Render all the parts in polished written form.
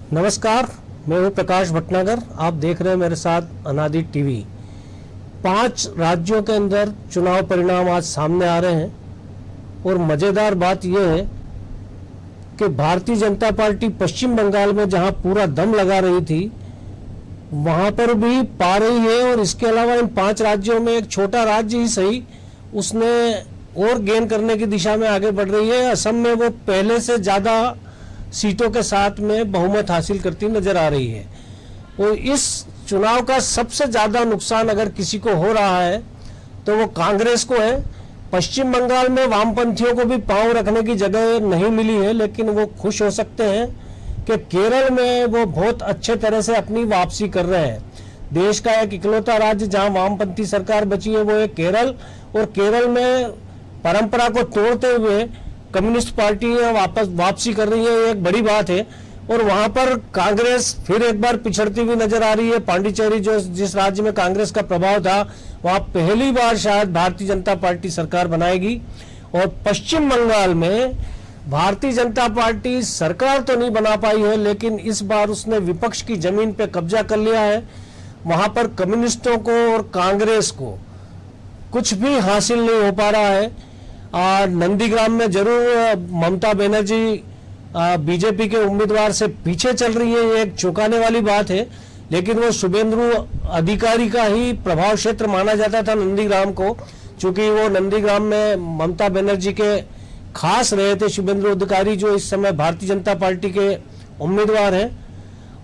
नमस्कार, मैं हूं प्रकाश भटनागर। आप देख रहे हैं मेरे साथ अनादि टीवी। 5 राज्यों के अंदर चुनाव परिणाम आज सामने आ रहे हैं और मजेदार बात यह है कि भारतीय जनता पार्टी पश्चिम बंगाल में जहां पूरा दम लगा रही थी वहां पर भी पा रही है, और इसके अलावा इन 5 राज्यों में एक छोटा राज्य ही सही उसने और गेन करने की दिशा में आगे बढ़ रही है। असम में वो पहले से ज्यादा सीटों के साथ में बहुमत हासिल करती नजर आ रही है। और इस चुनाव का सबसे ज्यादा नुकसान अगर किसी को हो रहा है तो वो कांग्रेस को है। पश्चिम बंगाल में वामपंथियों को भी पांव रखने की जगह नहीं मिली है, लेकिन वो खुश हो सकते हैं कि केरल में वो बहुत अच्छे तरह से अपनी वापसी कर रहे हैं। देश का एक इकलौता राज्य जहां वामपंथी सरकार बची है वो है केरल, और केरल में परंपरा को तोड़ते हुए कम्युनिस्ट पार्टी वापसी कर रही है, ये एक बड़ी बात है। और वहां पर कांग्रेस फिर एक बार पिछड़ती हुई नजर आ रही है। पांडिचेरी जो जिस राज्य में कांग्रेस का प्रभाव था वहां पहली बार शायद भारतीय जनता पार्टी सरकार बनाएगी। और पश्चिम बंगाल में भारतीय जनता पार्टी सरकार तो नहीं बना पाई है, लेकिन इस बार उसने विपक्ष की जमीन पे कब्जा कर लिया है। वहां पर कम्युनिस्टों को और कांग्रेस को कुछ भी हासिल नहीं हो पा रहा है। नंदीग्राम में जरूर ममता बनर्जी बीजेपी के उम्मीदवार से पीछे चल रही है, ये एक चौंकाने वाली बात है। लेकिन वो शुभेंदु अधिकारी का ही प्रभाव क्षेत्र माना जाता था नंदीग्राम को, क्योंकि वो नंदीग्राम में ममता बनर्जी के खास रहे थे शुभेंदु अधिकारी, जो इस समय भारतीय जनता पार्टी के उम्मीदवार हैं।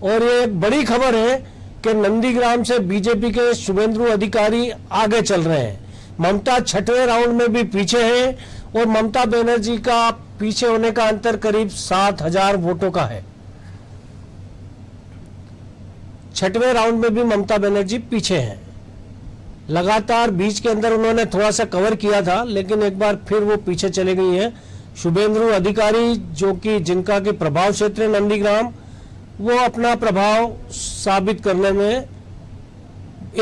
और ये एक बड़ी खबर है कि नंदीग्राम से बीजेपी के शुभेंदु अधिकारी आगे चल रहे हैं। ममता 6वें राउंड में भी पीछे है, और ममता बनर्जी का पीछे होने का अंतर करीब 7,000 वोटों का है। 6वें राउंड में भी ममता बनर्जी पीछे हैं। लगातार बीच के अंदर उन्होंने थोड़ा सा कवर किया था, लेकिन एक बार फिर वो पीछे चले गई हैं। शुभेंदु अधिकारी जो कि जिनका के प्रभाव क्षेत्र है नंदीग्राम, वो अपना प्रभाव साबित करने में।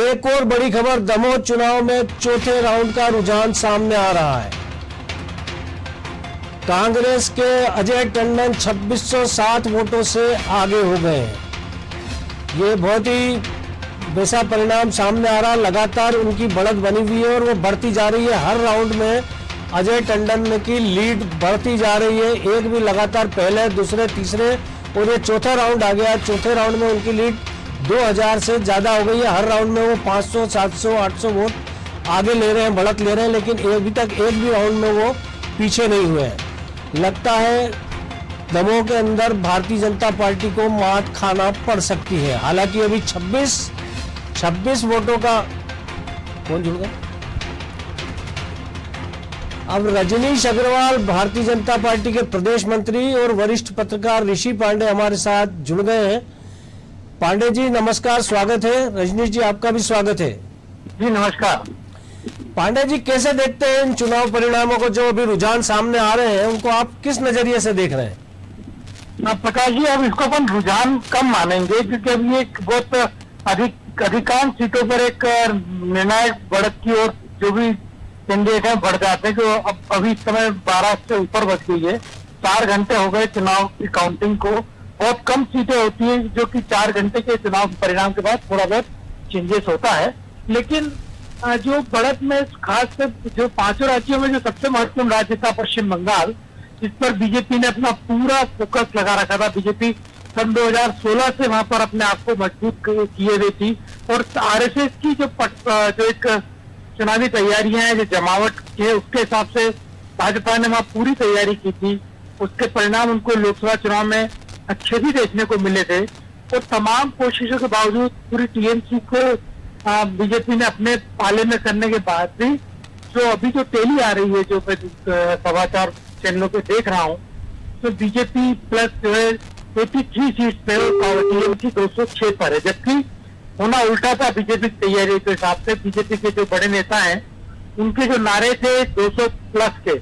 एक और बड़ी खबर, दमोह चुनाव में 4थे राउंड का रुझान सामने आ रहा है। कांग्रेस के अजय टंडन 2607 वोटों से आगे हो गए हैं। ये बहुत ही वैसा परिणाम सामने आ रहा। लगातार उनकी बढ़त बनी हुई है और वो बढ़ती जा रही है। हर राउंड में अजय टंडन की लीड बढ़ती जा रही है, एक भी लगातार पहले, दूसरे, तीसरे, और ये 4था राउंड आ गया। 4थे राउंड में उनकी लीड 2000 से ज्यादा हो गई है। हर राउंड में वो 500, 700, 800 वोट आगे ले रहे हैं, बढ़त ले रहे हैं, लेकिन अभी तक एक भी राउंड में वो पीछे नहीं हुए हैं। लगता है दमोह के अंदर भारतीय जनता पार्टी को मात खाना पड़ सकती है। हालांकि अभी 26 वोटों का कौन जुड़ गया। अब रजनीश अग्रवाल, भारतीय जनता पार्टी के प्रदेश मंत्री और वरिष्ठ पत्रकार ऋषि पांडे हमारे साथ जुड़ गए हैं। पांडे जी नमस्कार, स्वागत है। रजनीश जी आपका भी स्वागत है। जी नमस्कार। पांडे जी कैसे देखते हैं इन चुनाव परिणामों को, जो अभी रुझान सामने आ रहे हैं उनको आप किस नजरिए से देख रहे हैं? प्रकाश जी, अब इसको अपन रुझान कम मानेंगे, क्योंकि अभी एक बहुत अधिकांश सीटों पर एक निर्णायक बढ़त की ओर जो भी कैंडिडेट है बढ़ जाते हैं। जो अब अभी इस समय 12 से ऊपर बच गई है। 4 घंटे हो गए चुनाव की काउंटिंग को। बहुत कम सीटें होती हैं जो कि 4 घंटे के चुनाव परिणाम के बाद थोड़ा बहुत चेंजेस होता है। लेकिन जो बढ़त में खासकर जो 5 राज्यों में जो सबसे महत्वपूर्ण राज्य था पश्चिम बंगाल, जिस पर बीजेपी ने अपना पूरा फोकस लगा रखा था। बीजेपी सन 2016 से वहां पर अपने आप को मजबूत किए हुए थी, और आरएसएस की जो एक चुनावी तैयारियां हैं, जो जमावट है, उसके हिसाब से भाजपा ने वहां पूरी तैयारी की थी। उसके परिणाम उनको लोकसभा चुनाव में अच्छे भी देखने को मिले थे। और तमाम कोशिशों के बावजूद पूरी टीएमसी को बीजेपी ने अपने पाले में करने के बाद भी जो अभी जो टैली आ रही है, जो मैं समाचार चैनलों पे देख रहा हूँ, तो बीजेपी प्लस जो है 83 सीट पे टीएमसी 206 पर है। जबकि होना उल्टा था बीजेपी की तैयारी के हिसाब से। बीजेपी के जो बड़े नेता हैं उनके जो नारे थे 200 प्लस के,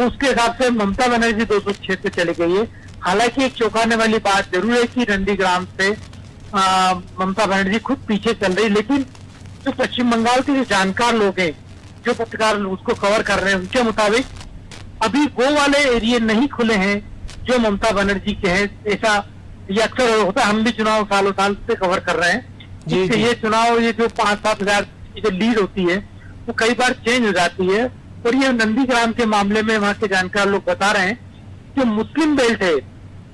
उसके हिसाब से ममता बनर्जी 206 पे चली गई है। हालांकि एक चौंकाने वाली बात जरूर है कि नंदीग्राम से ममता बनर्जी खुद पीछे चल रही। लेकिन जो पश्चिम बंगाल के जो जानकार लोग हैं, जो पत्रकार उसको कवर कर रहे हैं, उनके मुताबिक अभी वो वाले एरिया नहीं खुले हैं जो ममता बनर्जी के हैं। ऐसा ये अक्सर होता है, हम भी चुनाव सालों साल से कवर कर रहे हैं। जी, जी। ये चुनाव, ये जो 5-7 हजार की जो लीड होती है वो कई बार चेंज हो जाती है। और ये नंदीग्राम के मामले में वहां के जानकार लोग बता रहे हैं, जो मुस्लिम बेल्ट है,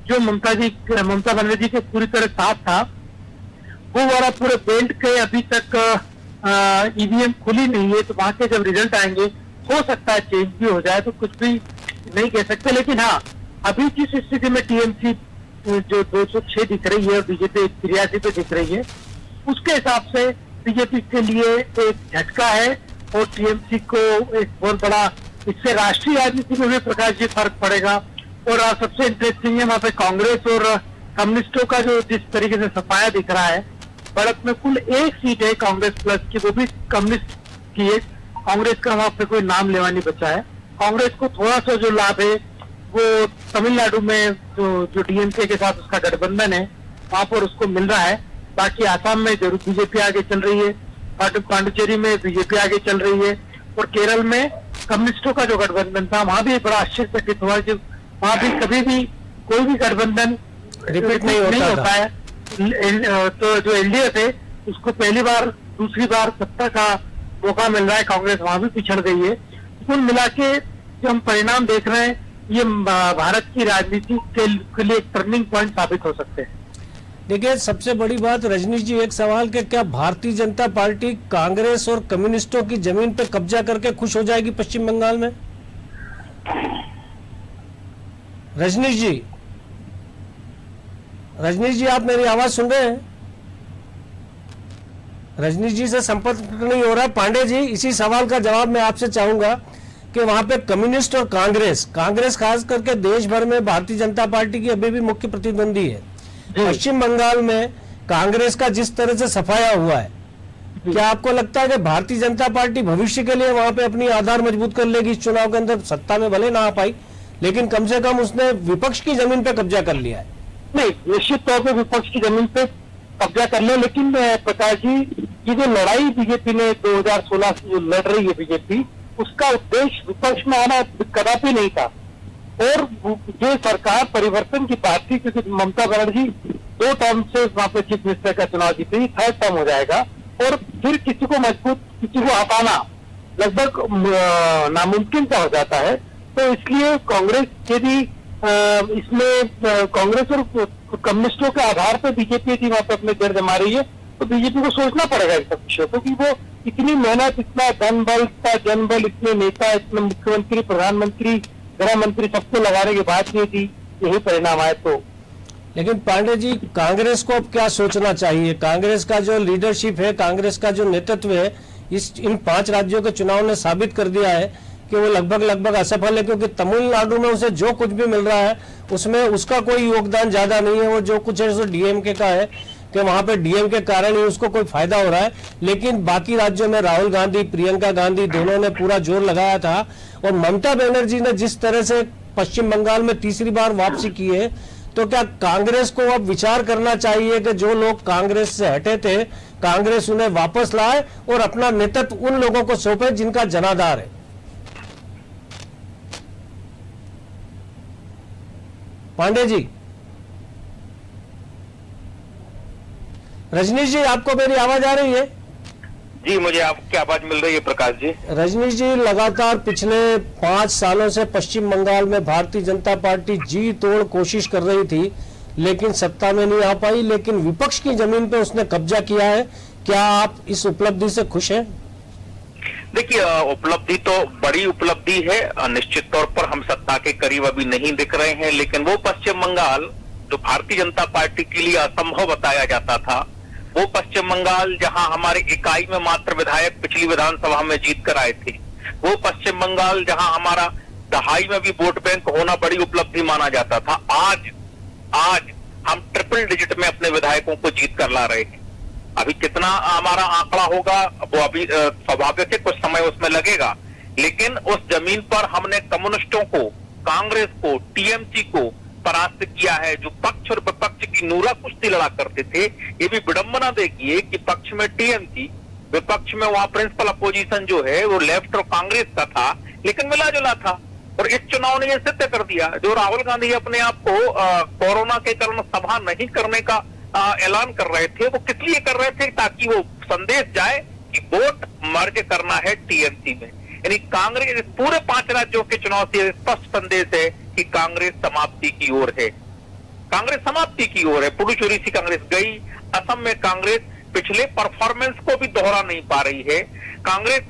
जो ममता बनर्जी के पूरी तरह साथ था, वो वाला पूरे बेल्ट के अभी तक ईवीएम खुली नहीं है। तो वहां के जब रिजल्ट आएंगे हो सकता है चेंज भी हो जाए, तो कुछ भी नहीं कह सकते। लेकिन हाँ, अभी जिस स्थिति में टीएमसी जो 206 दिख रही है और बीजेपी 83 पे दिख रही है, उसके हिसाब से बीजेपी के लिए एक झटका है और टीएमसी को एक बहुत बड़ा, इससे राष्ट्रीय राजनीति में भी प्रकाश जी फर्क पड़ेगा। और सबसे इंटरेस्टिंग है वहां पे कांग्रेस और कम्युनिस्टों का जो जिस तरीके से सफाया दिख रहा है, बढ़त में कुल 1 सीट है कांग्रेस प्लस की, वो भी कम्युनिस्ट की है। कांग्रेस का वहां पे कोई नाम लेवा नहीं बचा है। कांग्रेस को थोड़ा सा जो लाभ है वो तमिलनाडु में जो डीएमके के साथ उसका गठबंधन है वहां पर उसको मिल रहा है। बाकी आसाम में जरूर बीजेपी आगे चल रही है, पांडुचेरी में बीजेपी आगे चल रही है, और केरल में कम्युनिस्टों का जो गठबंधन था वहां भी बड़ा आश्चर्यचकित हुआ कि वहां भी कभी भी कोई भी गठबंधन रिपीट नहीं होता है। तो जो एनडीए थे उसको पहली बार, दूसरी बार सत्ता का मौका मिल रहा है, कांग्रेस वहां भी पिछड़ गई है। कुल मिला के जो हम परिणाम देख रहे हैं, ये भारत की राजनीति के लिए एक टर्निंग पॉइंट साबित हो सकते हैं। देखिए, सबसे बड़ी बात रजनीश जी, एक सवाल कि क्या भारतीय जनता पार्टी कांग्रेस और कम्युनिस्टों की जमीन पर कब्जा करके खुश हो जाएगी पश्चिम बंगाल में? रजनीश जी आप मेरी आवाज सुन रहे हैं? रजनीश जी से संपर्क नहीं हो रहा। पांडे जी, इसी सवाल का जवाब मैं आपसे चाहूंगा कि वहां पे कम्युनिस्ट और कांग्रेस खास करके देश भर में भारतीय जनता पार्टी की अभी भी मुख्य प्रतिद्वंदी है। पश्चिम बंगाल में कांग्रेस का जिस तरह से सफाया हुआ है, क्या आपको लगता है कि भारतीय जनता पार्टी भविष्य के लिए वहां पे अपनी आधार मजबूत कर लेगी? इस चुनाव के अंदर सत्ता में भले ना आ पाई, लेकिन कम से कम उसने विपक्ष की जमीन पे कब्जा कर लिया है। नहीं, निश्चित तौर पे विपक्ष की जमीन पे कब्जा कर लिया, लेकिन प्रकाश जी, ये जो लड़ाई बीजेपी ने 2016 से जो लड़ रही है बीजेपी, उसका उद्देश्य विपक्ष में आना कदापि नहीं था। और जो सरकार परिवर्तन की बात थी, क्योंकि ममता बनर्जी 2 टर्म से वहां पे चीफ मिनिस्टर का चुनाव जीतेगी, 3rd टर्म हो जाएगा, और फिर किसी को मजबूत, किसी को हटाना लगभग नामुमकिन सा हो जाता है। तो इसलिए कांग्रेस यदि इसमें कांग्रेस और कम्युनिस्टों के आधार पर बीजेपी यदि वहां पर अपने जड़ जमा रही है, तो बीजेपी को सोचना पड़ेगा इस सब विषयों को, कि वो इतनी मेहनत, इतना धन बल, इतना जनबल, इतने नेता, इतने मुख्यमंत्री, प्रधानमंत्री, गृह मंत्री सबको लगाने के बाद यदि यही परिणाम आए तो। लेकिन पांडे जी, कांग्रेस को अब क्या सोचना चाहिए? कांग्रेस का जो लीडरशिप है, कांग्रेस का जो नेतृत्व है, इन 5 राज्यों के चुनाव ने साबित कर दिया है कि वो लगभग असफल है, क्योंकि तमिलनाडु में उसे जो कुछ भी मिल रहा है उसमें उसका कोई योगदान ज्यादा नहीं है। वो जो कुछ है सो डीएमके का है, कि वहां पे डीएम के कारण ही उसको कोई फायदा हो रहा है। लेकिन बाकी राज्यों में राहुल गांधी, प्रियंका गांधी दोनों ने पूरा जोर लगाया था, और ममता बनर्जी ने जिस तरह से पश्चिम बंगाल में तीसरी बार वापसी की है, तो क्या कांग्रेस को अब विचार करना चाहिए कि जो लोग कांग्रेस से हटे थे, कांग्रेस उन्हें वापस लाए और अपना नेतृत्व उन लोगों को सौंपे जिनका जनाधार है? पांडे जी, रजनीश जी, आपको मेरी आवाज आ रही है? जी, मुझे आपकी आवाज मिल रही है प्रकाश जी। रजनीश जी, लगातार पिछले 5 सालों से पश्चिम बंगाल में भारतीय जनता पार्टी जी तोड़ कोशिश कर रही थी, लेकिन सत्ता में नहीं आ पाई, लेकिन विपक्ष की जमीन पे उसने कब्जा किया है। क्या आप इस उपलब्धि से खुश हैं? देखिए, उपलब्धि तो बड़ी उपलब्धि है। निश्चित तौर पर हम सत्ता के करीब अभी नहीं दिख रहे हैं, लेकिन वो पश्चिम बंगाल जो भारतीय जनता पार्टी के लिए असंभव बताया जाता था, वो पश्चिम बंगाल जहां हमारे इकाई में मात्र विधायक पिछली विधानसभा में जीत कर आए थे, वो पश्चिम बंगाल जहां हमारा दहाई में भी वोट बैंक होना बड़ी उपलब्धि माना जाता था, आज हम ट्रिपल डिजिट में अपने विधायकों को जीत कर ला रहे हैं। अभी कितना हमारा आंकड़ा होगा वो अभी स्वाभाविक है, कुछ समय उसमें लगेगा, लेकिन उस जमीन पर हमने कम्युनिस्टों को, कांग्रेस को, टीएमसी को परास्त किया है। जो पक्ष और विपक्ष की नूरा कुश्ती लड़ा करते थे, ये भी विडंबना देखिए कि पक्ष में टीएमसी, विपक्ष में वहां प्रिंसिपल अपोजिशन जो है वो लेफ्ट और कांग्रेस का था, लेकिन मिला जुला था। और इस चुनाव ने यह सिद्ध कर दिया। जो राहुल गांधी अपने आप को कोरोना के कारण सभा नहीं करने का ऐलान कर रहे थे, वो किस लिए कर रहे थे? ताकि वो संदेश जाए कि वोट मर्ज करना है टीएमसी में। यानी कांग्रेस, पूरे 5 राज्यों के चुनाव से स्पष्ट संदेश है कि कांग्रेस समाप्ति की ओर है। कांग्रेस समाप्ति की ओर है। पुडुचेरी से कांग्रेस गई। असम में कांग्रेस पिछले परफॉर्मेंस को भी दोहरा नहीं पा रही है। कांग्रेस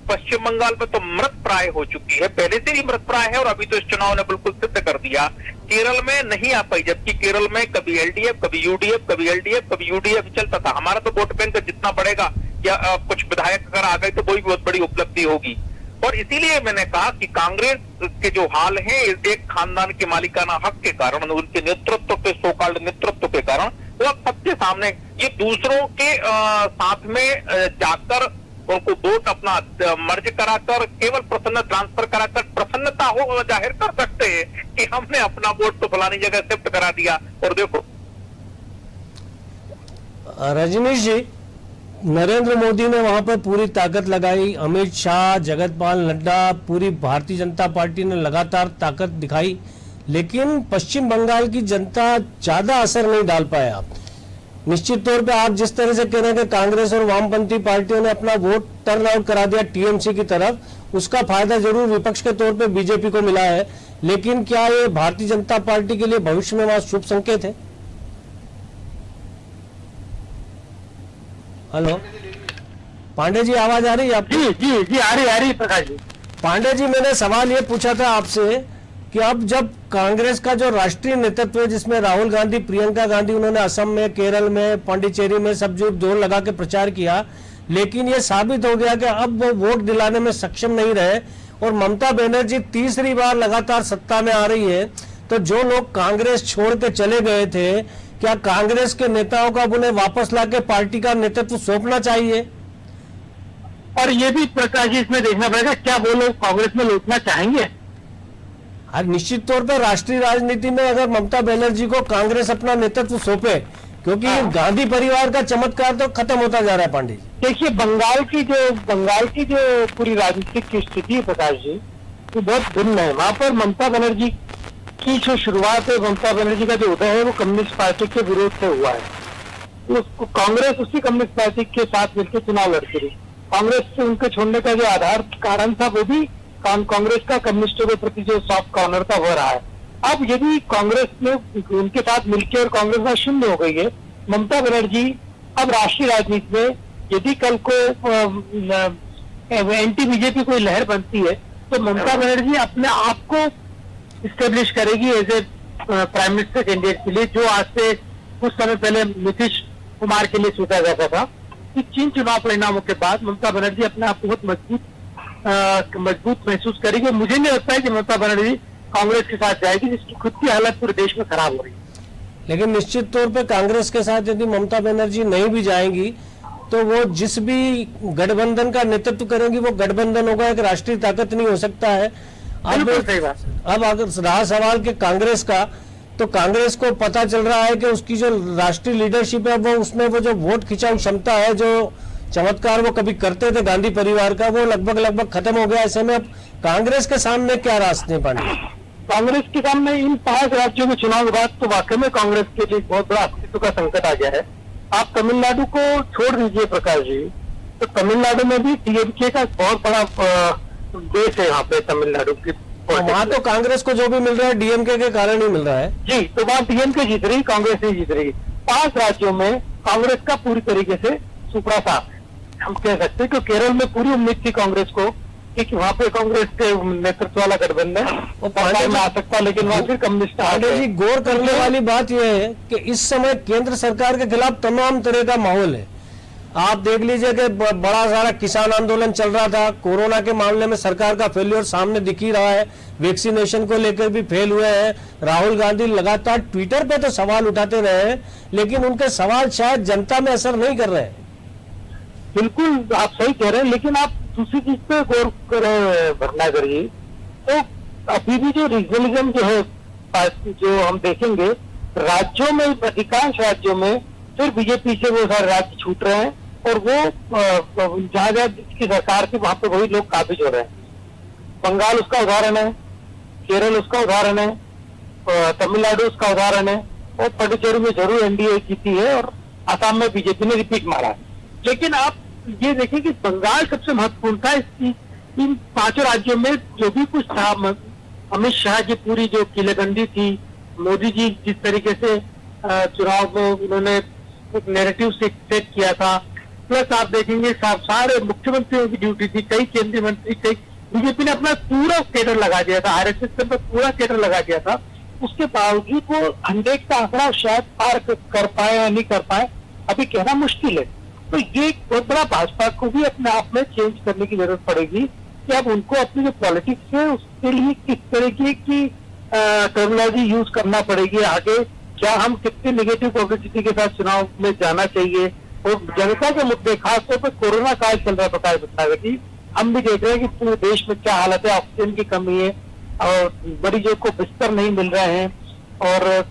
पश्चिम बंगाल में तो मृत प्राय हो चुकी है, पहले से ही मृत प्राय है, और अभी तो इस चुनाव ने बिल्कुल सिद्ध कर दिया। केरल में नहीं आ पाई, जबकि केरल में कभी एलडीएफ, कभी यूडीएफ, कभी एलडीएफ, कभी यूडीएफ चलता था। हमारा तो वोट बैंक जितना बढ़ेगा या कुछ विधायक अगर आ गए तो वही बहुत बड़ी उपलब्धि होगी। और इसीलिए मैंने कहा कि कांग्रेस के जो हाल है, एक खानदान के मालिकाना हक के कारण, उनके नेतृत्व के, सोकाल्ड नेतृत्व के कारण वो अब सबके सामने ये दूसरों के साथ में जाकर उनको वोट अपना मर्ज कराकर, केवल प्रसन्न ट्रांसफर कराकर प्रसन्नता हो जाहिर कर सकते हैं कि हमने अपना वोट तो फलानी जगह शिफ्ट करा दिया। और देखो रजनीश जी, नरेंद्र मोदी ने वहां पर पूरी ताकत लगाई, अमित शाह, जगतपाल नड्डा, पूरी भारतीय जनता पार्टी ने लगातार ताकत दिखाई, लेकिन पश्चिम बंगाल की जनता ज्यादा असर नहीं डाल पाया। आप निश्चित तौर पे आप जिस तरह से कह रहे हैं कि कांग्रेस और वामपंथी पार्टियों ने अपना वोट टर्न आउट करा दिया टीएमसी की तरफ, उसका फायदा जरूर विपक्ष के तौर पे बीजेपी को मिला है, लेकिन क्या ये भारतीय जनता पार्टी के लिए भविष्य में वहां शुभ संकेत है? हेलो पांडे जी, आवाज आ रही है आपकी? जी जी आ रही प्रकाश जी। पांडे जी, मैंने सवाल ये पूछा था आपसे कि अब जब कांग्रेस का जो राष्ट्रीय नेतृत्व है, जिसमें राहुल गांधी, प्रियंका गांधी, उन्होंने असम में, केरल में, पांडिचेरी में सब जो जोर लगा के प्रचार किया, लेकिन ये साबित हो गया कि अब वो वोट दिलाने में सक्षम नहीं रहे और ममता बनर्जी तीसरी बार लगातार सत्ता में आ रही है। तो जो लोग कांग्रेस छोड़ के चले गए थे, क्या कांग्रेस के नेताओं का उन्हें वापस लाके पार्टी का नेतृत्व सौंपना चाहिए? और ये भी प्रकाश जी इसमें देखना पड़ेगा, क्या वो लोग कांग्रेस में लौटना चाहेंगे? निश्चित तौर पर राष्ट्रीय राजनीति में अगर ममता बनर्जी को कांग्रेस अपना नेतृत्व सौंपे, क्योंकि गांधी परिवार का चमत्कार तो खत्म होता जा रहा है। पांडे जी, देखिए बंगाल की जो पूरी राजनीतिक की स्थिति है प्रकाश जी, वो बहुत भिन्न है। वहां पर ममता बनर्जी की जो शुरुआत है, ममता बनर्जी का जो उदय है, वो कम्युनिस्ट पार्टी के विरोध से हुआ है। कांग्रेस उसी कम्युनिस्ट पार्टी के साथ मिलकर चुनाव लड़ती रही। कांग्रेस से उनके छोड़ने का जो आधार कारण था, वो भी कांग्रेस का कम्युनिस्टों के प्रति जो सॉफ्ट कॉर्नर था, हो रहा है। अब यदि कांग्रेस में उनके साथ मिलकर और कांग्रेस में शून्य हो गई है, ममता बनर्जी अब राष्ट्रीय राजनीति में यदि कल को एंटी बीजेपी कोई लहर बनती है, तो ममता बनर्जी अपने आप को स्टेब्लिश करेगी as a prime minister candidate के लिए, जो आज से कुछ समय पहले नीतीश कुमार के लिए सोचा जाता था। कि चीन चुनाव परिणामों के बाद ममता बनर्जी अपने आप को बहुत मजबूत महसूस करेगी। मुझे नहीं लगता है कि ममता बनर्जी कांग्रेस के साथ जाएगी, जिसकी खुद की हालत पूरे देश में खराब हो रही है। लेकिन निश्चित तौर पे कांग्रेस के साथ यदि ममता बनर्जी नहीं भी जाएंगी, तो वो जिस भी गठबंधन का नेतृत्व करेंगी, वो गठबंधन होगा, एक राष्ट्रीय ताकत नहीं हो सकता है। अब अगर रहा सवाल के कांग्रेस का, तो कांग्रेस को पता चल रहा है कि उसकी जो राष्ट्रीय लीडरशिप है, वो उसमें वो जो वोट खिंचाऊ क्षमता है, जो चमत्कार वो कभी करते थे गांधी परिवार का, वो लगभग खत्म हो गया। ऐसे में अब कांग्रेस के सामने क्या रास्ते पांडे? कांग्रेस के सामने इन 5 राज्यों में चुनाव के बाद तो वाकई में कांग्रेस के लिए बहुत बड़ा अस्तित्व का संकट आ गया है। आप तमिलनाडु को छोड़ दीजिए प्रकाश जी, तो तमिलनाडु में भी डीएमके का बहुत बड़ा बेस है। यहाँ पे तमिलनाडु की वहाँ तो कांग्रेस को जो भी मिल रहा है डीएमके के कारण ही मिल रहा है। जी, तो वहाँ डीएमके जीत रही, कांग्रेस नहीं जीत रही। 5 राज्यों में कांग्रेस का पूरी तरीके से सुपड़ा साफ है, हम कह सकते हैं। कि केरल में पूरी उम्मीद थी कांग्रेस को कि वहाँ पे कांग्रेस के नेतृत्व वाला गठबंधन आ सकता, लेकिन वहाँ फिर कम्युनिस्ट। पांडे जी, गौर करने वाली बात यह है कि इस समय केंद्र सरकार के खिलाफ तमाम तरह का माहौल है। आप देख लीजिए कि बड़ा सारा किसान आंदोलन चल रहा था, कोरोना के मामले में सरकार का फेल्योर सामने दिख ही रहा है, वैक्सीनेशन को लेकर भी फेल हुए हैं। राहुल गांधी लगातार ट्विटर पे तो सवाल उठाते रहे, लेकिन उनके सवाल शायद जनता में असर नहीं कर रहे हैं। बिल्कुल आप सही कह रहे हैं, लेकिन आप दूसरी चीज पे गौर करें भटनागर जी, तो अभी भी जो रीजनलिज्म जो है, जो हम देखेंगे राज्यों में, अधिकांश राज्यों में फिर बीजेपी से वो सारे राज्य छूट रहे हैं, और वो जहां जहां जिसकी सरकार थी वहां पे वही लोग काबिज हो रहे हैं। बंगाल उसका उदाहरण है। केरल उसका उदाहरण है, तमिलनाडु उसका उदाहरण है, और पुडुचेरी में जरूर एनडीए जीती है और असम में बीजेपी ने रिपीट मारा है। लेकिन आप ये देखें कि बंगाल सबसे महत्वपूर्ण था। इन 5 राज्यों में जो भी कुछ था, अमित शाह की पूरी जो किलेबंदी थी, मोदी जी जिस तरीके से चुनाव में उन्होंने एक नैरेटिव सेट किया था, प्लस आप देखेंगे सारे मुख्यमंत्रियों की ड्यूटी थी, कई केंद्रीय मंत्री, कई बीजेपी ने अपना पूरा केडर लगा दिया था, आरएसएस पर पूरा केडर लगा दिया था। उसके बावजूद वो 100 का आंकड़ा शायद पार कर पाए या नहीं कर पाए, अभी कहना मुश्किल है। तो ये एक बहुत बड़ा भाजपा को भी अपने आप में चेंज करने की जरूरत पड़ेगी कि अब उनको अपनी जो पॉलिटिक्स है उसके लिए किस तरीके की टर्मिनोलॉजी यूज करना पड़ेगी आगे, क्या हम कितनी नेगेटिव पब्लिसिटी के साथ चुनाव में जाना चाहिए, और जनता के मुद्दे खासतौर पर कोरोना काल चल रहा है, बताया कि हम भी देख रहे हैं कि पूरे देश में क्या हालत है, ऑक्सीजन की कमी है और मरीजों को बिस्तर नहीं मिल रहे हैं और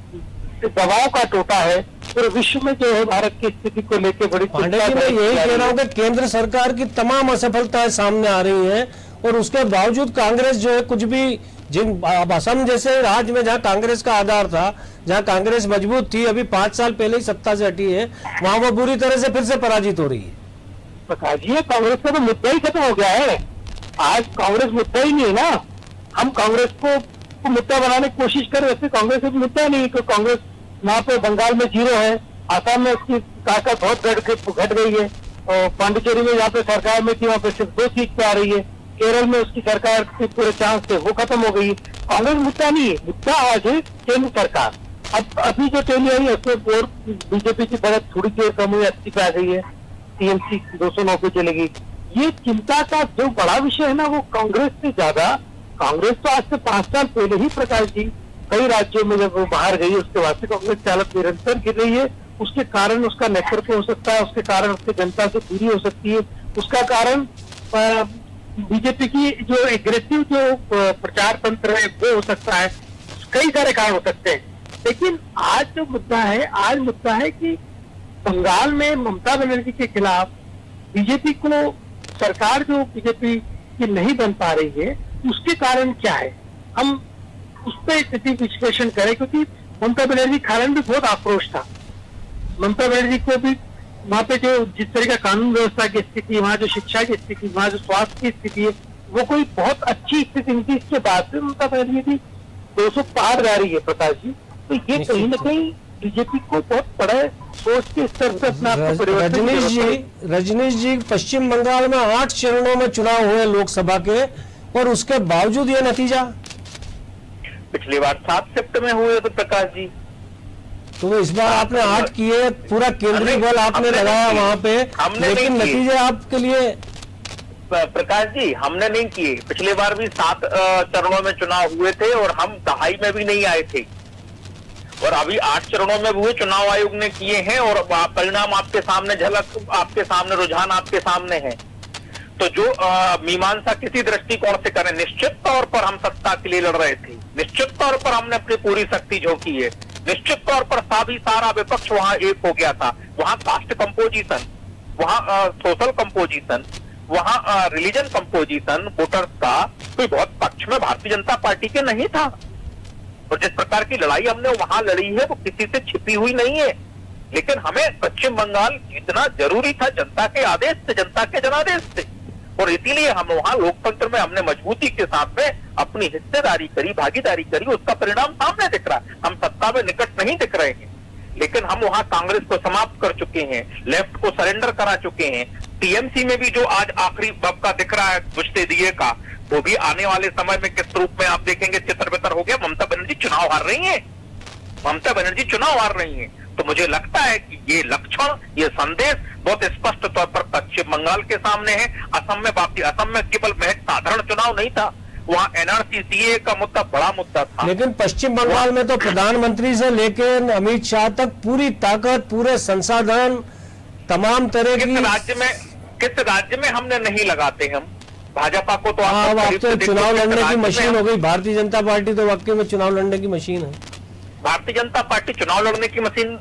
दवाओं का टोटा है। पूरे विश्व में जो है भारत की स्थिति को लेकर बड़ी पांडे जी, मैं यही कह रहा हूँ कि केंद्र सरकार की तमाम असफलताएं सामने आ रही हैं और उसके बावजूद कांग्रेस जो है कुछ भी, अब असम जैसे राज्य में जहाँ कांग्रेस का आधार था, जहाँ कांग्रेस मजबूत थी, अभी 5 साल पहले ही सत्ता से हटी है, वहां वो बुरी तरह से फिर से पराजित हो रही है। प्रकाश जी, कांग्रेस का तो मुद्दा ही खत्म हो गया है। आज कांग्रेस मुद्दा ही नहीं है ना। हम कांग्रेस को मुद्दा बनाने की कोशिश करें, वैसे कांग्रेस का मुद्दा नहीं है। कांग्रेस वहाँ पे बंगाल में 0 है, आसाम में उसकी ताकत बहुत घट गई है, और पांडिचेरी में जहाँ पे सरकार में थी वहाँ पे सिर्फ 2 सीट पे आ रही है, केरल में उसकी सरकार के पूरे चांस थे वो खत्म हो गई है। कांग्रेस मुद्दा नहीं है, मुद्दा आज है केंद्र सरकार। अब अभी जो टैली आई है उसमें और बीजेपी की बढ़त थोड़ी देर कम हुई, 80 पे आ गई है, टीएमसी 209 पे चलेगी। ये चिंता का जो बड़ा विषय है ना, वो कांग्रेस से ज्यादा, कांग्रेस तो आज से 5 साल पहले ही प्रकाश जी कई राज्यों में जब वो बाहर गई उसके बाद से कांग्रेस चालक निरंतर गिर रही है। उसके कारण उसका नेतृत्व हो सकता है, उसके कारण उसकी जनता से दूरी हो सकती है, उसका कारण बीजेपी की जो एग्रेसिव जो प्रचार तंत्र है वो हो सकता है, कई सारे कारण हो सकते हैं। लेकिन आज जो मुद्दा है, आज मुद्दा है कि बंगाल में ममता बनर्जी के खिलाफ बीजेपी को, सरकार जो बीजेपी की नहीं बन पा रही है, उसके कारण क्या है, हम उस पर स्थिति विश्लेषण करें। क्योंकि ममता बनर्जी के कारण भी बहुत आक्रोश था। ममता बनर्जी को भी वहाँ पे जो जिस तरह का कानून व्यवस्था की स्थिति, वहाँ जो शिक्षा की स्थिति, वहाँ जो स्वास्थ्य की स्थिति है, वो कोई बहुत अच्छी स्थिति नहीं थी। इसके बाद से ममता बनर्जी भी 200 पार जा रही है प्रकाश जी। तो ये कहीं ना कहीं बीजेपी को बहुत बड़ा सोच के स्तर से अपना रजनीश जी, पश्चिम बंगाल में 8 चरणों में चुनाव हुए लोकसभा के, और उसके बावजूद ये नतीजा। पिछली बार 7 शिफ्ट में हुए तो प्रकाश जी, तो इस बार आपने 8 किए, पूरा केंद्रीय बल आपने लगाया वहां पे, लेकिन नतीजे आपके लिए। प्रकाश जी, हमने नहीं किए। पिछले बार भी 7 चरणों में चुनाव हुए थे और हम दहाई में भी नहीं आए थे, और अभी 8 चरणों में हुए चुनाव आयोग ने किए हैं और परिणाम आपके सामने, झलक आपके सामने, रुझान आपके सामने है। तो जो मीमांसा किसी दृष्टिकोण से करें, निश्चित तौर पर हम सत्ता के लिए लड़ रहे थे, निश्चित तौर पर हमने अपनी पूरी शक्ति झोंकी है, निश्चित तौर पर सारा विपक्ष वहां एक हो गया था। वहां कास्ट कंपोजिशन, वहां सोशल कंपोजिशन, वहां रिलीजन कंपोजिशन वोटर्स का कोई बहुत पक्ष में भारतीय जनता पार्टी के नहीं था। और जिस प्रकार की लड़ाई हमने वहां लड़ी है वो किसी से छिपी हुई नहीं है। लेकिन हमें पश्चिम बंगाल जीतना जरूरी था, जनता के आदेश से, जनता के जनादेश से, और इसीलिए हम वहां लोकतंत्र में हमने मजबूती के साथ में अपनी हिस्सेदारी करी, भागीदारी करी। उसका परिणाम सामने दिख रहा है। हम सत्ता में निकट नहीं दिख रहे हैं, लेकिन हम वहां कांग्रेस को समाप्त कर चुके हैं, लेफ्ट को सरेंडर करा चुके हैं। टीएमसी में भी जो आज आखिरी वक्त का दिख रहा है बुझते दिए का, वो भी आने वाले समय में किस रूप में आप देखेंगे, चित्र बेतर हो गया। ममता बनर्जी चुनाव हार रही है, ममता बनर्जी चुनाव हार रही है। तो मुझे लगता है कि ये लक्षण, ये संदेश बहुत स्पष्ट तौर पर पश्चिम बंगाल के सामने है। असम में केवल महज साधारण चुनाव नहीं था, वहाँ एनआरसी सीए का मुद्दा बड़ा मुद्दा था। लेकिन पश्चिम बंगाल में तो प्रधानमंत्री से लेकर अमित शाह तक पूरी ताकत, पूरे संसाधन, तमाम तरह की। किस राज्य में हमने नहीं लगाते हम भाजपा को? तो आप तो चुनाव लड़ने की मशीन हो गई। भारतीय जनता पार्टी तो वाकई में चुनाव लड़ने की मशीन है। भारतीय जनता पार्टी चुनाव लड़ने की मशीन,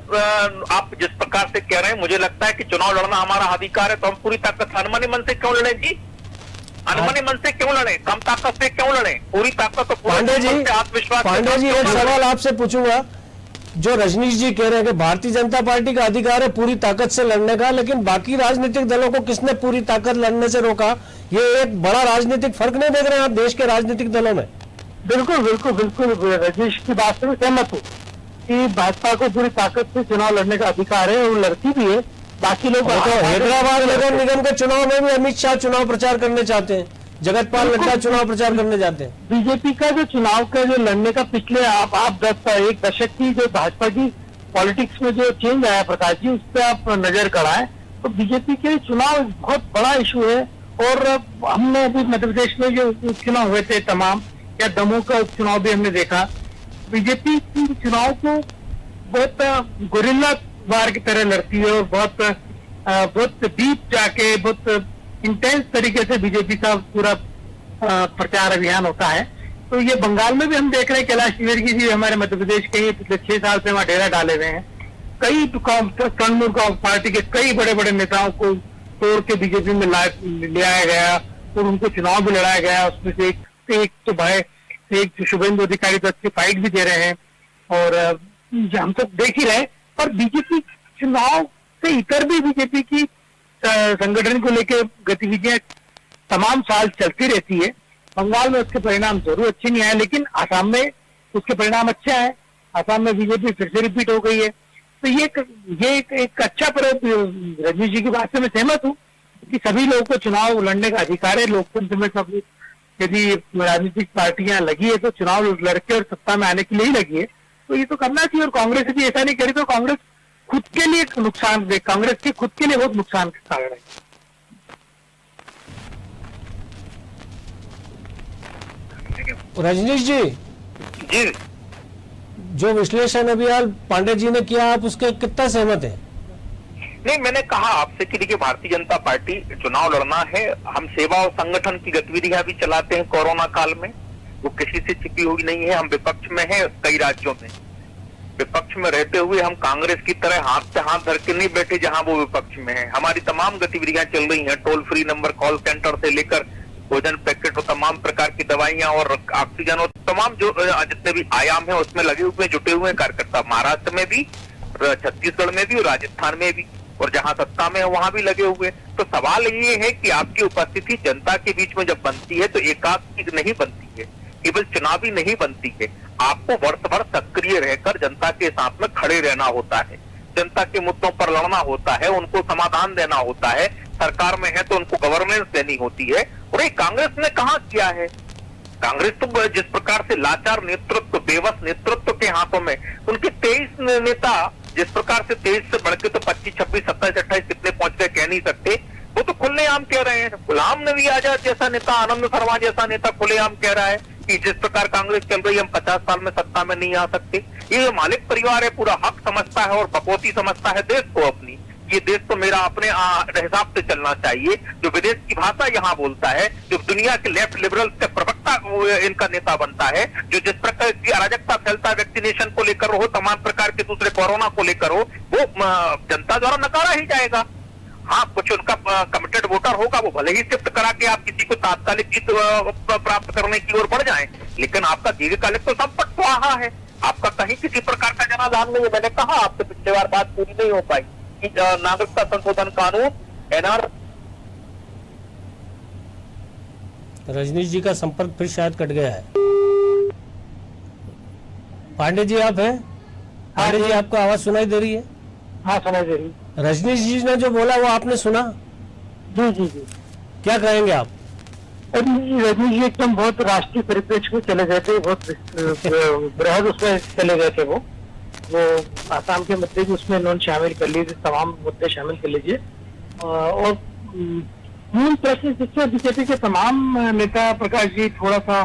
आप जिस प्रकार से कह रहे हैं, मुझे लगता है कि चुनाव लड़ना हमारा अधिकार है, तो हम पूरी ताकत मन से क्यों लड़े जी? अनमने मन से क्यों लड़े, कम ताकत से क्यों लड़े, पूरी ताकत तो पांडे जी, आत्मविश्वास। पांडे जी, एक सवाल आपसे पूछूंगा। जो रजनीश जी कह रहे हैं कि भारतीय जनता पार्टी का अधिकार है पूरी ताकत से लड़ने का, लेकिन बाकी राजनीतिक दलों को किसने पूरी ताकत लड़ने से रोका? ये एक बड़ा राजनीतिक फर्क नहीं देख रहे हैं आप देश के राजनीतिक दलों में? बिल्कुल बिल्कुल बिल्कुल रजनीश की बात से मैं सहमत हूँ कि भाजपा को पूरी ताकत से चुनाव लड़ने का अधिकार है, और लड़ती भी है। बाकी लोग तो हैदराबाद नगर निगम के चुनाव में भी अमित शाह चुनाव प्रचार करने चाहते हैं, जगतपाल नड्डा चुनाव प्रचार करने जाते हैं। बीजेपी का जो चुनाव का जो लड़ने का पिछले आप 1 दशक की जो भाजपा की पॉलिटिक्स में जो चेंज आया प्रकाश जी, उस पर आप नजर गड़ाएं तो बीजेपी के चुनाव बहुत बड़ा इशू है। और हमने अभी मध्य प्रदेश में जो उपचुनाव हुए थे तमाम, या दमोह का उपचुनाव भी हमने देखा, बीजेपी चुनाव को बहुत गुरिल्ला वार की तरह लड़ती है, और बहुत डीप जाके बहुत इंटेंस तरीके से बीजेपी का पूरा प्रचार अभियान होता है। तो ये बंगाल में भी हम देख रहे हैं, कैलाश विजयवर्गीय जी हमारे मध्य प्रदेश के ही पिछले 6 साल से वहाँ डेरा डाले हुए हैं। कई तृणमूल पार्टी के कई बड़े बड़े नेताओं को तोड़ के बीजेपी में ले आया गया, और उनको चुनाव भी लड़ाया गया। उसमें से एक तो भाई एक शुभेंदु अधिकारी तो अच्छी फाइट भी दे रहे हैं, और हम सब देख ही रहे। पर बीजेपी चुनाव से इतर भी बीजेपी की संगठन को लेकर गतिविधियां तमाम साल चलती रहती है। बंगाल में उसके परिणाम जरूर अच्छे नहीं आए, लेकिन आसाम में उसके परिणाम अच्छे आए। आसाम में बीजेपी फिर से रिपीट हो गई है। तो ये एक अच्छा प्रयोग। रजनीश जी की बात से मैं सहमत हूँ कि सभी लोगों को चुनाव लड़ने का अधिकार है। लोकतंत्र में सब, यदि राजनीतिक पार्टियां लगी है तो चुनाव लड़के और सत्ता में आने के लिए ही लगी है, तो ये तो करना चाहिए। और कांग्रेस यदि ऐसा नहीं करी तो कांग्रेस खुद के लिए नुकसान, कांग्रेस के खुद के लिए बहुत नुकसान का कारण है। रजनीश जी, जो विश्लेषण अभी पांडे जी ने किया, आप उसके कितना सहमत है? नहीं, मैंने कहा आपसे कि देखिए भारतीय जनता पार्टी चुनाव लड़ना है। हम सेवा और संगठन की गतिविधियां भी चलाते हैं कोरोना काल में, वो किसी से छिपी हुई नहीं है। हम विपक्ष में हैं कई राज्यों में, विपक्ष में रहते हुए हम कांग्रेस की तरह हाथ से हाथ धर के नहीं बैठे जहां वो विपक्ष में है। हमारी तमाम गतिविधियां चल रही हैं, toll free number, call centre से लेकर भोजन पैकेट और तमाम प्रकार की दवाइयां और ऑक्सीजन और तमाम जो जितने भी आयाम है उसमें लगे हुए जुटे हुए कार्यकर्ता महाराष्ट्र में भी, छत्तीसगढ़ में भी और राजस्थान में भी, और जहां सत्ता में है वहां भी लगे हुए। तो सवाल ये है कि आपकी उपस्थिति जनता के बीच में जब बनती है तो एकात्मिक नहीं बनती है, केवल चुनावी नहीं बनती है। आपको वर्ष भर सक्रिय रहकर जनता के साथ में खड़े रहना होता है, जनता के मुद्दों पर लड़ना होता है, उनको समाधान देना होता है। सरकार में है तो उनको गवर्नेंस देनी होती है। और ये कांग्रेस ने कहां किया है? कांग्रेस तो जिस प्रकार से लाचार नेतृत्व, बेबस नेतृत्व के हाथों में उनके 23 नेता जिस प्रकार से 23 से बढ़ के तो 25, 26, 27, 28 कितने पहुंच गए कह नहीं सकते। वो तो खुलेआम कह रहे हैं। गुलाम नबी आजाद जैसा नेता, आनंद शर्मा जैसा नेता खुलेआम कह रहा है कि जिस प्रकार कांग्रेस चल रही है हम 50 साल में सत्ता में नहीं आ सकते। ये मालिक परिवार है, पूरा हक समझता है और बपोती समझता है देश को अपनी। ये देश तो मेरा अपने हिसाब से चलना चाहिए। जो विदेश की भाषा यहाँ बोलता है, जो दुनिया के लेफ्ट लिबरल के प्रवक्ता इनका नेता बनता है, जो जिस प्रकार की अराजकता फैलता है वैक्सीनेशन को लेकर हो, तमाम प्रकार के दूसरे कोरोना को लेकर हो, वो जनता द्वारा नकारा ही जाएगा। हाँ, कुछ उनका कमिटेड वोटर होगा, वो भले ही शिफ्ट करा के आप किसी को तात्कालिक जीत प्राप्त करने की ओर बढ़ जाएं, लेकिन आपका दीर्घकालिक तो संपट स्वाहा है। आपका कहीं किसी प्रकार का जनाधान नहीं है। मैंने कहा आपसे पिछले बार बात पूरी नहीं हो पाई कि नागरिकता संशोधन कानून एनआर। रजनीश जी का संपर्क फिर शायद कट गया है। पांडे जी आप हैं? पांडे जी, आपको आवाज सुनाई दे रही है? हाँ, सुनाई दे रही। रजनीश जी ने जो बोला वो आपने सुना? जी जी जी। क्या कहेंगे आप? रजनीश जी एकदम बहुत राष्ट्रीय परिप्रेक्ष्य में चले गए थे, बहुत बृहद उसमें चले गए थे। वो आसाम के मुद्दे भी उसमें उन्होंने शामिल कर लिए, तमाम मुद्दे शामिल कर लीजिए। और मूल प्रश्न जिससे बीजेपी के तमाम नेता प्रकाश जी थोड़ा सा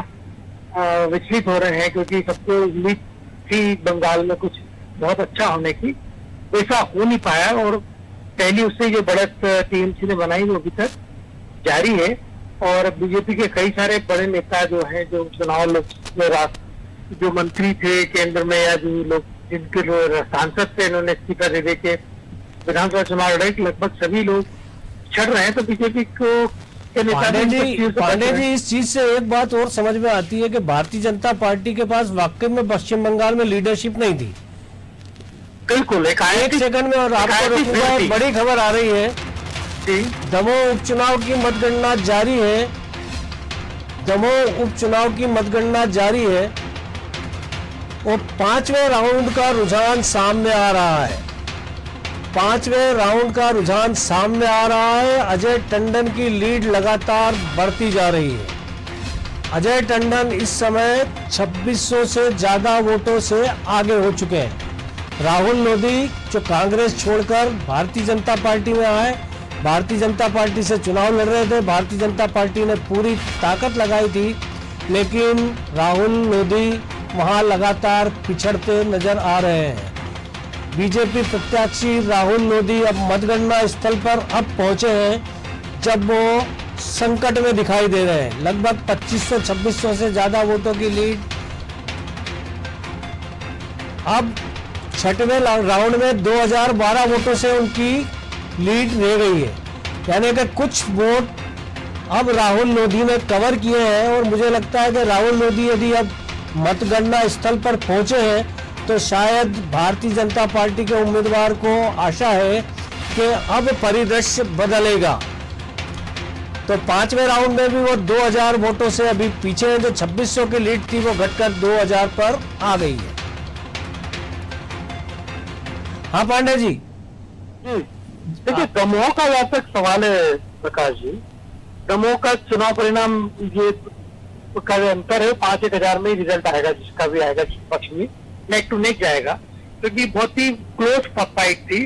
विचलित हो रहे हैं, क्योंकि सबको उम्मीद थी बंगाल में कुछ बहुत अच्छा होने की, ऐसा हो नहीं पाया। और पहली उससे जो बढ़त टीएमसी ने बनाई वो अभी तक जारी है। और बीजेपी के कई सारे बड़े नेता जो हैं, जो चुनाव जो मंत्री थे केंद्र में, या जो लोग जिनके सांसद थे, इन्होंने इस्तीफा दे दे के विधानसभा चुनाव लड़े, लगभग सभी लोग छड़ रहे हैं। तो बीजेपी को के नेता भी इन सब चीजों से पांडे बच रहे जी, हैं। इस चीज से एक बात और समझ में आती है कि भारतीय जनता पार्टी के पास वाकई में पश्चिम बंगाल में लीडरशिप नहीं थी। बिल्कुल एक सेकंड में, और आपको रोकूंगा, एक बड़ी खबर आ रही है। जी दमोह उपचुनाव की मतगणना जारी है। दमोह उपचुनाव की मतगणना जारी है और 5वें राउंड का रुझान सामने आ रहा है। 5वें राउंड का रुझान सामने आ रहा है। अजय टंडन की लीड लगातार बढ़ती जा रही है। अजय टंडन इस समय 2600 से ज्यादा वोटों से आगे हो चुके हैं। राहुल लोधी जो कांग्रेस छोड़कर भारतीय जनता पार्टी में आए, भारतीय जनता पार्टी से चुनाव लड़ रहे थे, भारतीय जनता पार्टी ने पूरी ताकत लगाई थी, लेकिन राहुल लोधी वहां लगातार पिछड़ते नजर आ रहे हैं। बीजेपी प्रत्याशी राहुल लोधी अब मतगणना स्थल पर अब पहुंचे हैं जब वो संकट में दिखाई दे रहे हैं। लगभग 2500-2600 से ज्यादा वोटों की लीड अब छठवें राउंड में 2012 वोटों से उनकी लीड रह गई है। यानी कि कुछ वोट अब राहुल लोधी ने कवर किए हैं और मुझे लगता है कि राहुल लोधी यदि अब मतगणना स्थल पर पहुंचे हैं तो शायद भारतीय जनता पार्टी के उम्मीदवार को आशा है कि अब परिदृश्य बदलेगा। तो 5वें राउंड में भी वो 2000 वोटों से अभी पीछे हैं। जो 2600 की लीड थी वो घटकर 2000 पर आ गई है। हाँ पांडे जी। देखिए, दमोह का जहाँ तक सवाल है प्रकाश जी, दमोह का चुनाव परिणाम ये का अंतर है, 5-1 हजार में ही रिजल्ट आएगा, जिसका भी आएगा, जिस पक्ष में नेक टू नेक जाएगा, क्योंकि बहुत ही क्लोज फाइट थी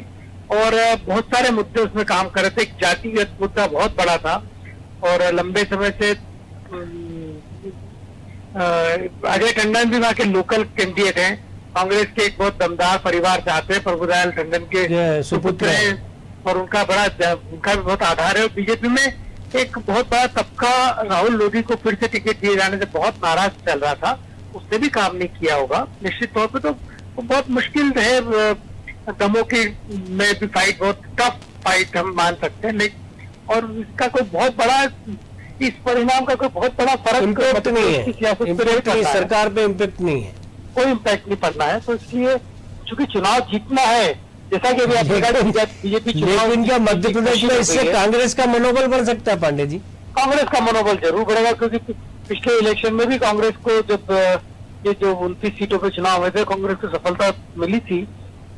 और बहुत सारे मुद्दे उसमें काम कर रहे थे। एक जातिगत मुद्दा बहुत बड़ा था और लंबे समय से अजय टंडन भी वहाँ के लोकल कैंडिडेट हैं, कांग्रेस के एक बहुत दमदार परिवार से आते हैं, प्रभुदयाल टंडन के सुपुत्र हैं और उनका भी बहुत आधार है। और बीजेपी में एक बहुत बड़ा तबका राहुल लोधी को फिर से टिकट दिए जाने से बहुत नाराज चल रहा था, उसने भी काम नहीं किया होगा। निश्चित तौर पे तो बहुत मुश्किल है, दमों की में भी फाइट बहुत टफ फाइट हम मान सकते हैं, लेकिन और इसका कोई बहुत बड़ा, इस परिणाम का कोई बहुत बड़ा फर्क इम्पैक्ट नहीं है, सरकार पे इम्पैक्ट नहीं है, कोई इम्पैक्ट नहीं पड़ना है। तो इसलिए चूंकि चुनाव जीतना है, जैसा कि अभी आप बीजेपी चुनाव, इनका मध्य प्रदेश में इससे कांग्रेस का मनोबल बढ़ सकता है पांडे जी। कांग्रेस का मनोबल जरूर बढ़ेगा, क्योंकि पिछले इलेक्शन में भी कांग्रेस को जब ये जो 29 सीटों पे चुनाव हुए थे, कांग्रेस को सफलता मिली थी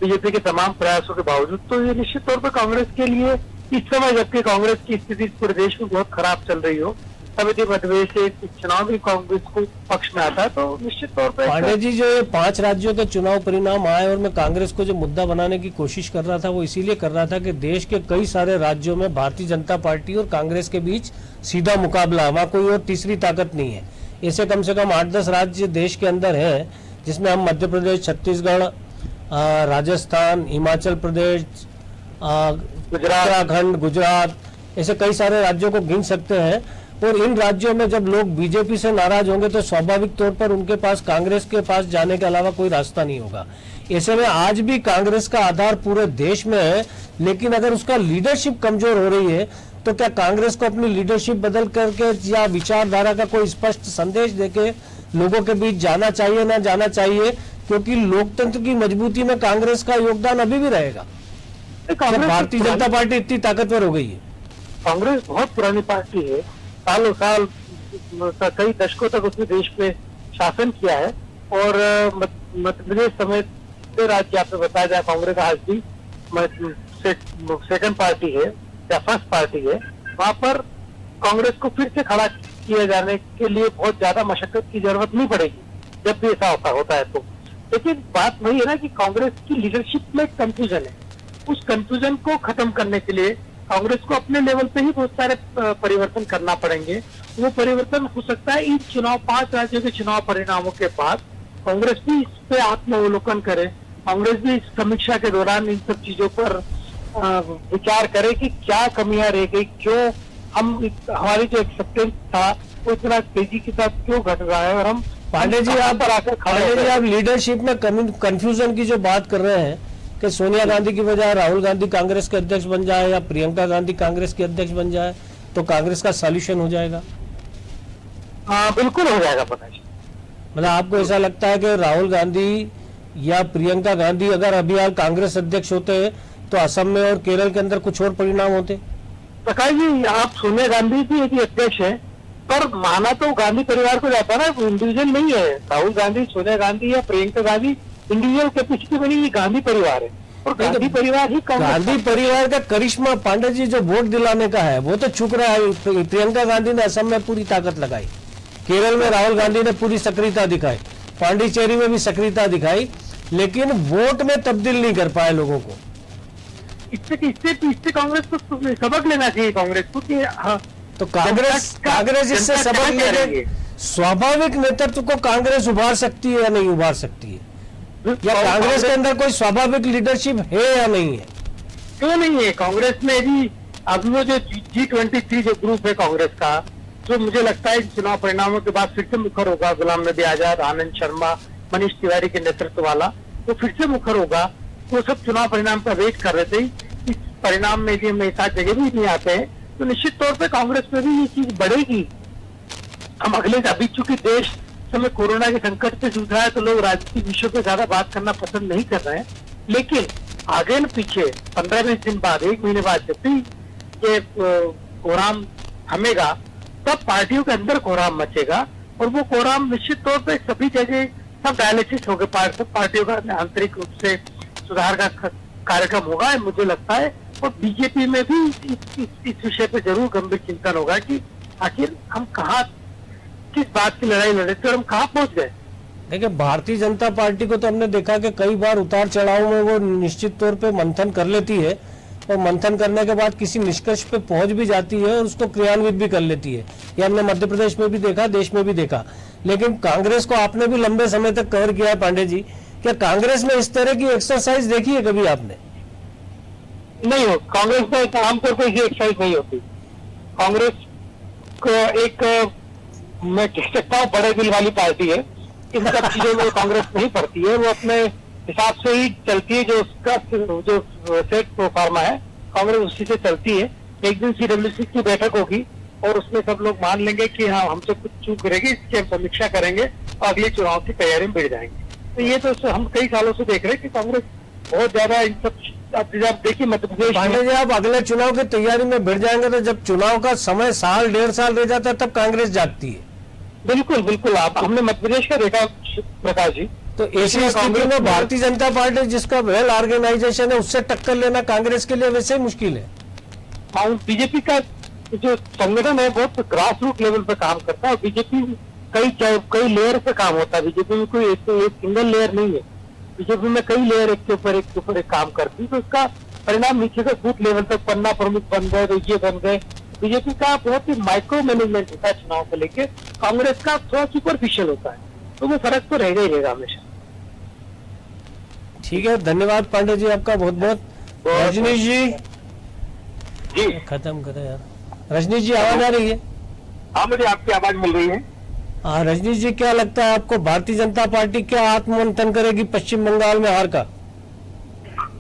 बीजेपी के तमाम प्रयासों के बावजूद। तो ये निश्चित तौर पर कांग्रेस के लिए इस समय, जबकि कांग्रेस की स्थिति पूरे देश में बहुत खराब चल रही हो, समिति मतभेद से चुनाव भी कांग्रेस को पक्ष में आता है, तो निश्चित तौर पर पांडे जी जो ये 5 राज्यों के चुनाव परिणाम आए और मैं कांग्रेस को जो मुद्दा बनाने की कोशिश कर रहा था वो इसीलिए कर रहा था कि देश के कई सारे राज्यों में भारतीय जनता पार्टी और कांग्रेस के बीच सीधा मुकाबला, वहाँ कोई और तीसरी ताकत नहीं है। ऐसे कम से कम 8-10 राज्य देश के अंदर है, जिसमें हम मध्य प्रदेश, छत्तीसगढ़, राजस्थान, हिमाचल प्रदेश, उत्तराखंड, गुजरात, ऐसे कई सारे राज्यों को गिन सकते हैं। और इन राज्यों में जब लोग बीजेपी से नाराज होंगे तो स्वाभाविक तौर पर उनके पास कांग्रेस के पास जाने के अलावा कोई रास्ता नहीं होगा। ऐसे में आज भी कांग्रेस का आधार पूरे देश में है, लेकिन अगर उसका लीडरशिप कमजोर हो रही है तो क्या कांग्रेस को अपनी लीडरशिप बदल करके या विचारधारा का कोई स्पष्ट संदेश देके लोगों के बीच जाना चाहिए, ना जाना चाहिए? क्योंकि लोकतंत्र की मजबूती में कांग्रेस का योगदान अभी भी रहेगा। भारतीय जनता पार्टी इतनी ताकतवर हो गई है। कांग्रेस बहुत पुरानी पार्टी है, सालों साल कई दशकों तक उसने देश पे शासन किया है और मध्य प्रदेश समेत राज्य आपने बताया जाए, कांग्रेस आज भी सेकंड पार्टी है या फर्स्ट पार्टी है। वहां पर कांग्रेस को फिर से खड़ा किया जाने के लिए बहुत ज्यादा मशक्कत की जरूरत नहीं पड़ेगी जब भी ऐसा होता है तो। लेकिन बात वही है ना कि कांग्रेस की लीडरशिप में कंफ्यूजन है, उस कंफ्यूजन को खत्म करने के लिए कांग्रेस को अपने लेवल पे ही बहुत सारे परिवर्तन करना पड़ेंगे। वो परिवर्तन हो सकता है इन चुनाव 5 राज्यों के चुनाव परिणामों के बाद कांग्रेस भी इस पे आत्मावलोकन करे, कांग्रेस भी इस समीक्षा के दौरान इन सब चीजों पर विचार करे कि क्या कमियां रह गई, क्यों हमारी जो एक्सेप्टेंस था वो इतना तेजी के साथ क्यों घट रहा है। और हम पांडे जी आप लीडरशिप में कंफ्यूजन की जो बात कर रहे हैं कि सोनिया गांधी की बजाय राहुल गांधी कांग्रेस के अध्यक्ष बन जाए या प्रियंका गांधी कांग्रेस के अध्यक्ष बन जाए, तो तो कांग्रेस का सॉल्यूशन हो जाएगा? हाँ बिल्कुल हो जाएगा प्रकाश। मतलब आपको ऐसा लगता है कि राहुल गांधी या प्रियंका गांधी अगर अभी हाल कांग्रेस अध्यक्ष होते तो असम में और केरल के अंदर कुछ और परिणाम होते? प्रकाश जी, आप सोनिया गांधी भी एक अध्यक्ष है, पर माना तो गांधी परिवार को जाता है ना, इंडिविजुअल नहीं है। राहुल गांधी, सोनिया गांधी या प्रियंका गांधी इंडिविजुअल के पीछे बनी ये गांधी परिवार है, और गांधी परिवार ही गांधी परिवार का करिश्मा पांडे जी जो वोट दिलाने का है वो तो चूक रहा है। प्रियंका गांधी ने असम में पूरी ताकत लगाई, केरल में राहुल गांधी ने पूरी सक्रियता दिखाई, पांडिचेरी में भी सक्रियता दिखाई, लेकिन वोट में तब्दील नहीं कर पाए लोगों को। इससे कांग्रेस को सबक लेना चाहिए कांग्रेस को कि हाँ, तो कांग्रेस इससे सबक लेके स्वाभाविक नेतृत्व को कांग्रेस उभार सकती है या नहीं उभार सकती है, या कांग्रेस के अंदर कोई स्वाभाविक लीडरशिप है या नहीं है? क्यों नहीं है? कांग्रेस में भी अभी वो जो G23 जो ग्रुप है कांग्रेस का, जो मुझे लगता है चुनाव परिणामों के बाद फिर से मुखर होगा, गुलाम नबी आजाद, आनंद शर्मा, मनीष तिवारी के नेतृत्व वाला, तो फिर से मुखर होगा। वो सब चुनाव परिणाम का वेट कर रहे थे, इस परिणाम में भी हम साथ जगह भी नहीं आते हैं, तो निश्चित तौर पे कांग्रेस में भी ये चीज बढ़ेगी। हम अगले अभी चूंकि देश समय कोरोना के संकट से जूझ रहा है, तो लोग राजनीतिक विषयों पे ज्यादा बात करना पसंद नहीं कर रहे हैं, लेकिन आगे न पीछे 15-20 दिन बाद, 1 महीने बाद जब भी ये कोहराम थमेगा, तब पार्टियों के अंदर कोहराम मचेगा, और वो कोहराम निश्चित तौर पे सभी जगह सब डायलिसिस हो गए, सब पार्टियों का आंतरिक रूप से सुधार का कार्यक्रम होगा मुझे लगता है। और बीजेपी में भी इस विषय पे जरूर गंभीर चिंतन होगा कि आखिर हम कहाँ, किस बात की लड़ाई लड़े थे और हम कहाँ पहुंच गए। देखिए, भारतीय जनता पार्टी को तो हमने देखा कि कई बार उतार चढ़ाव में वो निश्चित तौर पे मंथन कर लेती है, और मंथन करने के बाद किसी निष्कर्ष पे पहुंच भी जाती है और उसको क्रियान्वित भी कर लेती है। ये हमने मध्य प्रदेश में भी देखा, देश में भी देखा। लेकिन कांग्रेस को आपने भी लंबे समय तक कवर किया है पांडे जी, क्या कांग्रेस में इस तरह की एक्सरसाइज देखी है कभी आपने? नहीं हो, कांग्रेस में आमतौर पर ये एक्सरसाइज नहीं होती। कांग्रेस को एक मैं कह सकता हूँ बड़े दिल वाली पार्टी है, इन सब चीजों में कांग्रेस नहीं पड़ती है, वो अपने हिसाब से ही चलती है, जो उसका जो सेट प्रोफार्मा है कांग्रेस उसी से चलती है। एक दिन CWC की बैठक होगी और उसमें सब लोग मान लेंगे कि हाँ हमसे कुछ चूक करेगी, इसकी हम समीक्षा करेंगे और अगले चुनाव की तैयारी में बढ़ जाएंगे। तो ये तो हम कई सालों से देख रहे हैं कि कांग्रेस बहुत ज्यादा इन सब, आप देखिए मध्य प्रदेश। पांडे जी, आप अगले चुनाव की तैयारी में बढ़ जाएंगे तो जब चुनाव का समय साल 1.5 साल रह जाता है तब कांग्रेस जागती है। बिल्कुल बिल्कुल, आप हमने मध्य प्रदेश का देखा प्रकाश जी। तो ऐसी स्थिति में भारतीय जनता पार्टी जिसका वेल ऑर्गेनाइजेशन है उससे टक्कर लेना कांग्रेस के लिए वैसे ही मुश्किल है। हाँ, बीजेपी का जो संगठन है बहुत ग्रास रूट लेवल पे काम करता है, और बीजेपी कई लेयर पे काम होता है। बीजेपी में कोई एक सिंगल लेयर नहीं है, बीजेपी में कई लेयर एक के ऊपर एक काम करती है, तो उसका परिणाम नीचे से बूथ लेवल तक पन्ना प्रमुख बन गए, तो ये बन गए। बीजेपी का बहुत ही माइक्रो मैनेजमेंट होता है चुनाव को लेके, कांग्रेस का थोड़ा सुपरफिशियल होता है, तो वो फर्क तो रहेगा ही रहेगा हमेशा। ठीक है, धन्यवाद पांडे जी आपका बहुत बहुत। रजनीश जी खत्म करें यार। रजनीश जी आवाज आ रही है? हाँ, मुझे आपकी आवाज मिल रही है। हाँ रजनीश जी, क्या लगता है आपको भारतीय जनता पार्टी क्या आत्ममंथन करेगी पश्चिम बंगाल में हार का?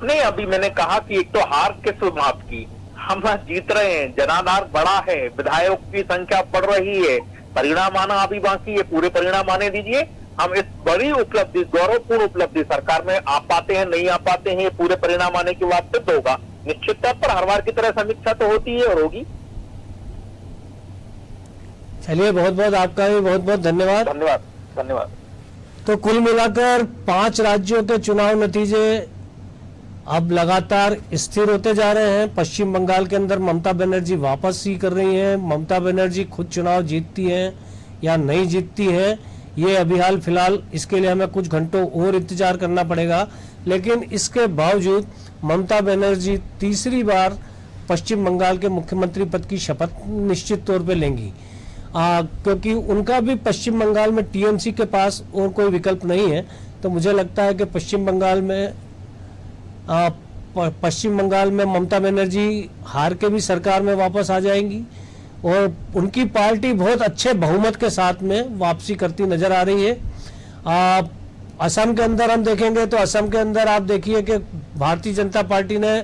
नहीं, अभी मैंने कहा कि एक तो हार किस बात की, हम जीत रहे हैं, जनाधार बड़ा है, विधायकों की संख्या बढ़ रही है, परिणाम आना अभी बाकी है, पूरे परिणाम आने दीजिए। हम इस बड़ी उपलब्धि, गौरवपूर्ण उपलब्धि सरकार में आ पाते हैं नहीं आ पाते हैं, पूरे परिणाम आने के बाद सिद्ध होगा। निश्चित तौर पर हर बार की तरह समीक्षा तो होती है और होगी। चलिए, बहुत बहुत आपका भी बहुत बहुत धन्यवाद। धन्यवाद धन्यवाद। तो कुल मिलाकर 5 राज्यों के चुनाव नतीजे अब लगातार स्थिर होते जा रहे हैं। पश्चिम बंगाल के अंदर ममता बनर्जी वापस ही कर रही हैं। ममता बनर्जी खुद चुनाव जीतती हैं या नहीं जीतती है, ये अभी हाल फिलहाल इसके लिए हमें कुछ घंटों और इंतजार करना पड़ेगा। लेकिन इसके बावजूद ममता बनर्जी तीसरी बार पश्चिम बंगाल के मुख्यमंत्री पद की शपथ निश्चित तौर पे लेंगी, क्योंकि उनका भी पश्चिम बंगाल में टीएमसी के पास और कोई विकल्प नहीं है। तो मुझे लगता है कि पश्चिम बंगाल में ममता बनर्जी हार के भी सरकार में वापस आ जाएंगी और उनकी पार्टी बहुत अच्छे बहुमत के साथ में वापसी करती नजर आ रही है। असम के अंदर हम देखेंगे तो असम के अंदर आप देखिए कि भारतीय जनता पार्टी ने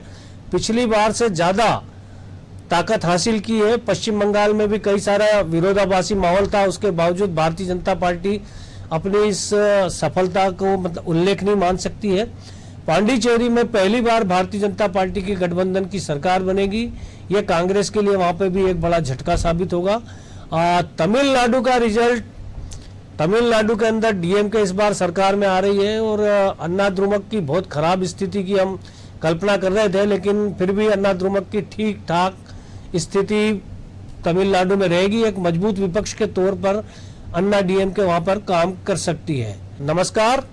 पिछली बार से ज्यादा ताकत हासिल की है। पश्चिम बंगाल में भी कई सारा विरोधाभासी माहौल था, उसके बावजूद भारतीय जनता पार्टी अपनी इस सफलता को मतलब उल्लेखनीय मान सकती है। पांडिचेरी में पहली बार भारतीय जनता पार्टी की गठबंधन की सरकार बनेगी, यह कांग्रेस के लिए वहां पे भी एक बड़ा झटका साबित होगा। तमिलनाडु का रिजल्ट, तमिलनाडु के अंदर डीएमके इस बार सरकार में आ रही है और अन्ना द्रुमक की बहुत खराब स्थिति की हम कल्पना कर रहे थे, लेकिन फिर भी अन्ना द्रुमक की ठीक ठाक स्थिति तमिलनाडु में रहेगी। एक मजबूत विपक्ष के तौर पर अन्ना डीएमके वहां पर काम कर सकती है। नमस्कार।